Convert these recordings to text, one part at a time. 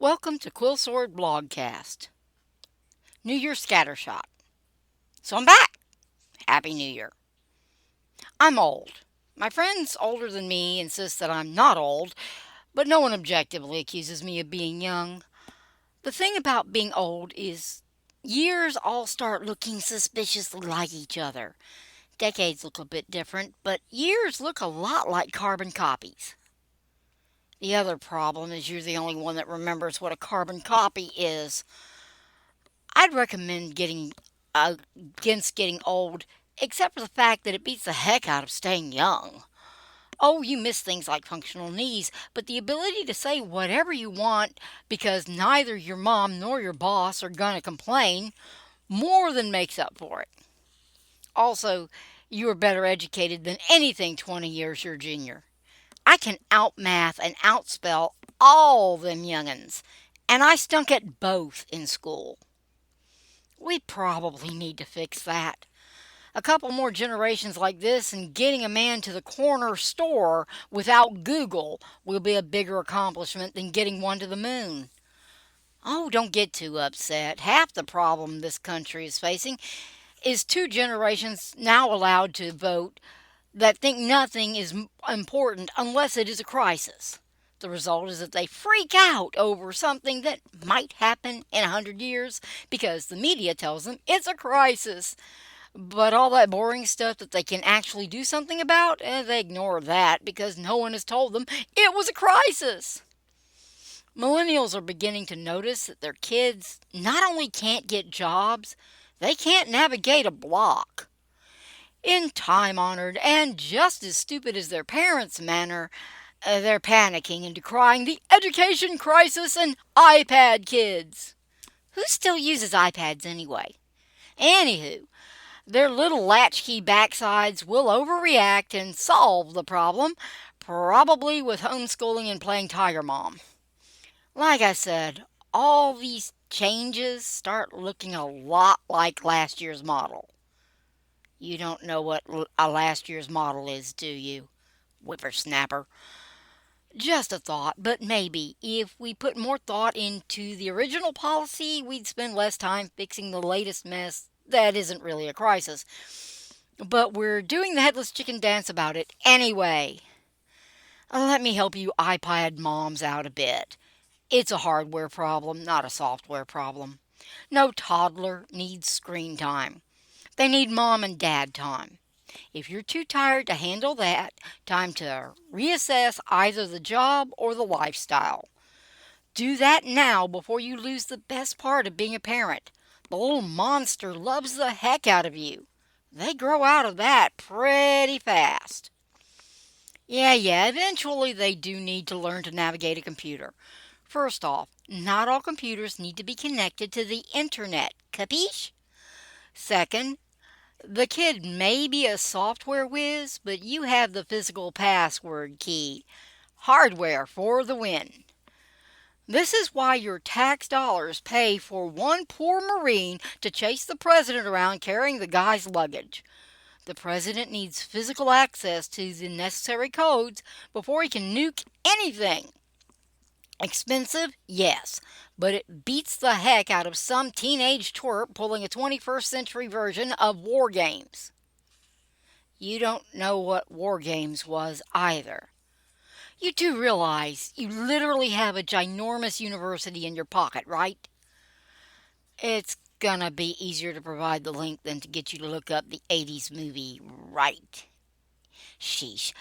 Welcome to Quill Sword Blogcast. Year Scattershot. So I'm back. Happy New Year. I'm old. My friends older than me insist that I'm not old, but no one objectively accuses me of being young. The thing about being old is years all start looking suspiciously like each other. Decades look a bit different, but years look a lot like carbon copies. The other problem is you're the only one that remembers what a carbon copy is. I'd recommend getting against getting old, except for the fact that it beats the heck out of staying young. Oh, you miss things like functional knees, but the ability to say whatever you want because neither your mom nor your boss are going to complain more than makes up for it. Also, you are better educated than anything 20 years your junior. I can outmath and outspell all them young'uns, and I stunk at both in school. We probably need to fix that. A couple more generations like this, and getting a man to the corner store without Google will be a bigger accomplishment than getting one to the moon. Oh, don't get too upset. Half the problem this country is facing is two generations now allowed to vote that think nothing is important unless it is a crisis. The result is that they freak out over something that might happen in 100 years because the media tells them it's a crisis. But all that boring stuff that they can actually do something about, they ignore that because no one has told them it was a crisis. Millennials are beginning to notice that their kids not only can't get jobs, they can't navigate a block. In time honored and just as stupid as their parents' manner, they're panicking and decrying the education crisis and iPad kids. Who still uses iPads anyway? Anywho, their little latchkey backsides will overreact and solve the problem, probably with homeschooling and playing Tiger Mom. Like I said, all these changes start looking a lot like last year's model. You don't know what a last year's model is, do you? Whippersnapper. Just a thought, but maybe if we put more thought into the original policy, we'd spend less time fixing the latest mess that isn't really a crisis. But we're doing the headless chicken dance about it anyway. Let me help you iPad moms out a bit. It's a hardware problem, not a software problem. No toddler needs screen time. They need mom and dad time. If you're too tired to handle that, time to reassess either the job or the lifestyle. Do that now before you lose the best part of being a parent. The little monster loves the heck out of you. They grow out of that pretty fast. Yeah, eventually they do need to learn to navigate a computer. First off, not all computers need to be connected to the internet, capiche? Second, the kid may be a software whiz, but you have the physical password key. Hardware for the win. This is why your tax dollars pay for one poor Marine to chase the president around carrying the guy's luggage. The president needs physical access to the necessary codes before he can nuke anything. Expensive? Yes, but it beats the heck out of some teenage twerp pulling a 21st century version of War Games. You don't know what War Games was either. You do realize you literally have a ginormous university in your pocket, right? It's gonna be easier to provide the link than to get you to look up the 80s movie, right? Sheesh.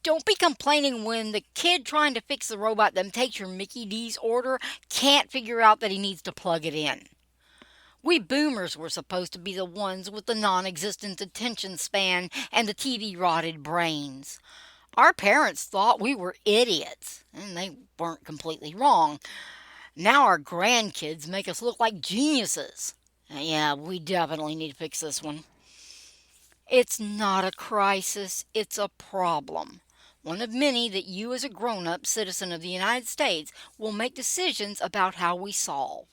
Don't be complaining when the kid trying to fix the robot that takes your Mickey D's order can't figure out that he needs to plug it in. We boomers were supposed to be the ones with the non-existent attention span and the TV-rotted brains. Our parents thought we were idiots, and they weren't completely wrong. Now our grandkids make us look like geniuses. Yeah, we definitely need to fix this one. It's not a crisis, it's a problem. One of many that you as a grown-up citizen of the United States will make decisions about how we solve.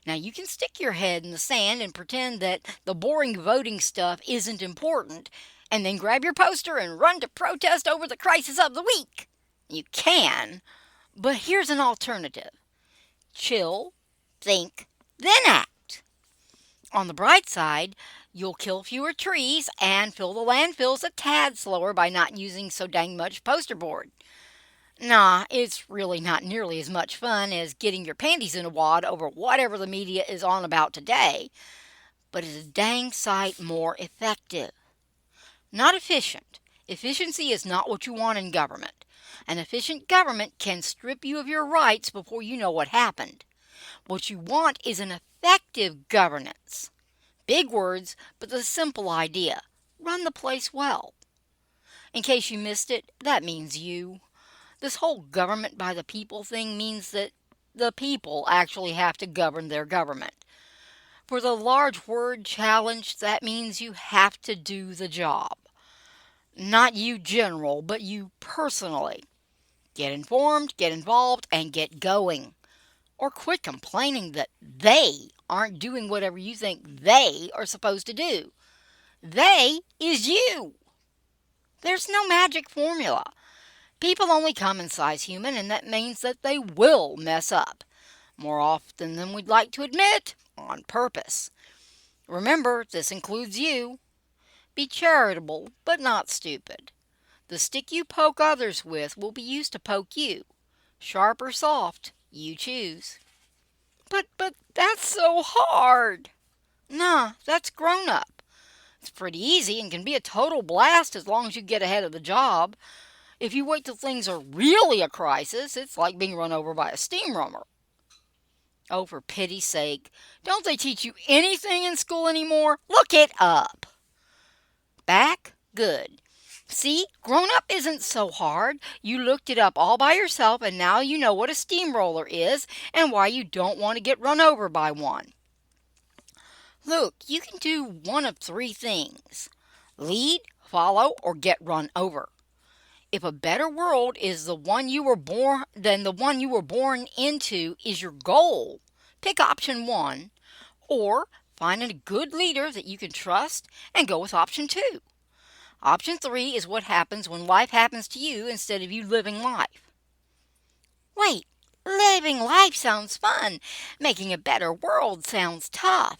Now you can stick your head in the sand and pretend that the boring voting stuff isn't important, and then grab your poster and run to protest over the crisis of the week. You can, but here's an alternative. chill, think, then act. On the bright side, you'll kill fewer trees and fill the landfills a tad slower by not using so dang much poster board. Nah, it's really not nearly as much fun as getting your panties in a wad over whatever the media is on about today, but it's a dang sight more effective. Not efficient. Efficiency is not what you want in government. An efficient government can strip you of your rights before you know what happened. What you want is an effective governance. Big words, but the simple idea. Run the place well. In case you missed it, that means you. This whole government by the people thing means that the people actually have to govern their government. For the large word challenge, that means you have to do the job. Not you general, but you personally. Get informed, get involved, and get going. Or quit complaining that they aren't doing whatever you think they are supposed to do. They is you. There's no magic formula. People only come in size human, and that means that they will mess up. More often than we'd like to admit, on purpose. Remember, this includes you. Be charitable, but not stupid. The stick you poke others with will be used to poke you. Sharp or soft, you choose. But that's so hard. Nah, that's grown up. It's pretty easy and can be a total blast as long as you get ahead of the job. If you wait till things are really a crisis, it's like being run over by a steamroller. Oh, for pity's sake, don't they teach you anything in school anymore? Look it up. Back? Good. See, grown up isn't so hard. You looked it up all by yourself and now you know what a steamroller is and why you don't want to get run over by one. Look, you can do one of three things. Lead, follow, or get run over. If a better world is the one you were born into is your goal, pick option 1, or find a good leader that you can trust and go with option 2. Option 3 is what happens when life happens to you instead of you living life. Wait, living life sounds fun. Making a better world sounds tough.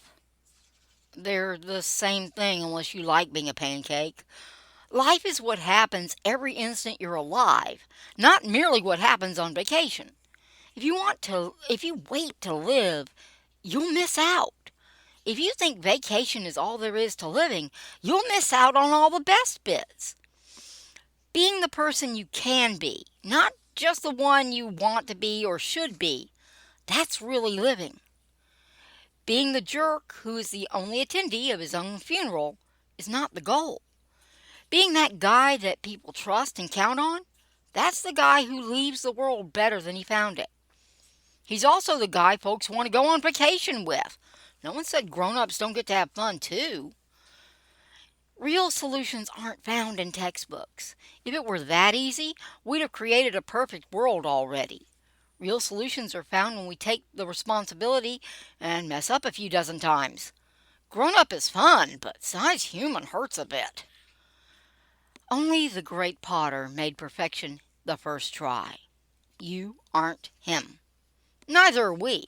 They're the same thing unless you like being a pancake. Life is what happens every instant you're alive, not merely what happens on vacation. If you wait to live, you'll miss out. If you think vacation is all there is to living, you'll miss out on all the best bits. Being the person you can be, not just the one you want to be or should be, that's really living. Being the jerk who is the only attendee of his own funeral is not the goal. Being that guy that people trust and count on, that's the guy who leaves the world better than he found it. He's also the guy folks want to go on vacation with. No one said grown-ups don't get to have fun too. Real solutions aren't found in textbooks. If it were that easy, we'd have created a perfect world already. Real solutions are found when we take the responsibility and mess up a few dozen times. Grown-up is fun, but size human hurts a bit. Only the great potter made perfection the first try. You aren't him. Neither are we.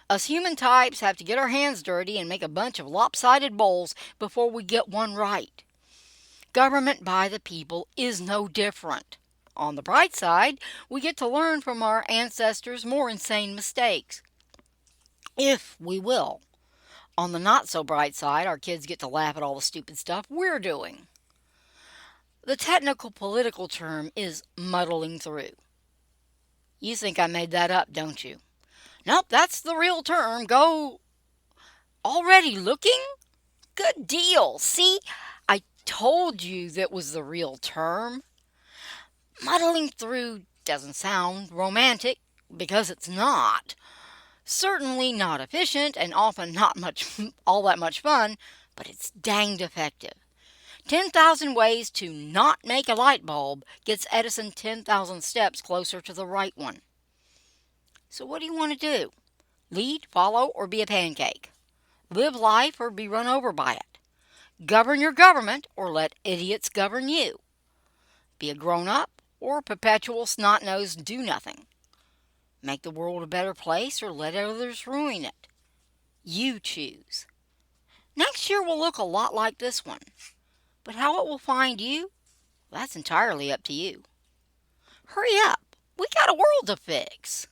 Us human types have to get our hands dirty and make a bunch of lopsided bowls before we get one right. Government by the people is no different. On the bright side, we get to learn from our ancestors' more insane mistakes. If we will. On the not so bright side, our kids get to laugh at all the stupid stuff we're doing. The technical political term is muddling through. You think I made that up, don't you? Nope, that's the real term. Go. Already looking? Good deal. See, I told you that was the real term. Muddling through doesn't sound romantic because it's not. Certainly not efficient and often not all that much fun, but it's danged effective. 10,000 ways to not make a light bulb gets Edison 10,000 steps closer to the right one. So what do you want to do? Lead, follow, or be a pancake? Live life or be run over by it? Govern your government or let idiots govern you? Be a grown-up or a perpetual snot-nosed do-nothing? Make the world a better place or let others ruin it? You choose. Next year will look a lot like this one, but how it will find you, that's entirely up to you. Hurry up, we got a world to fix.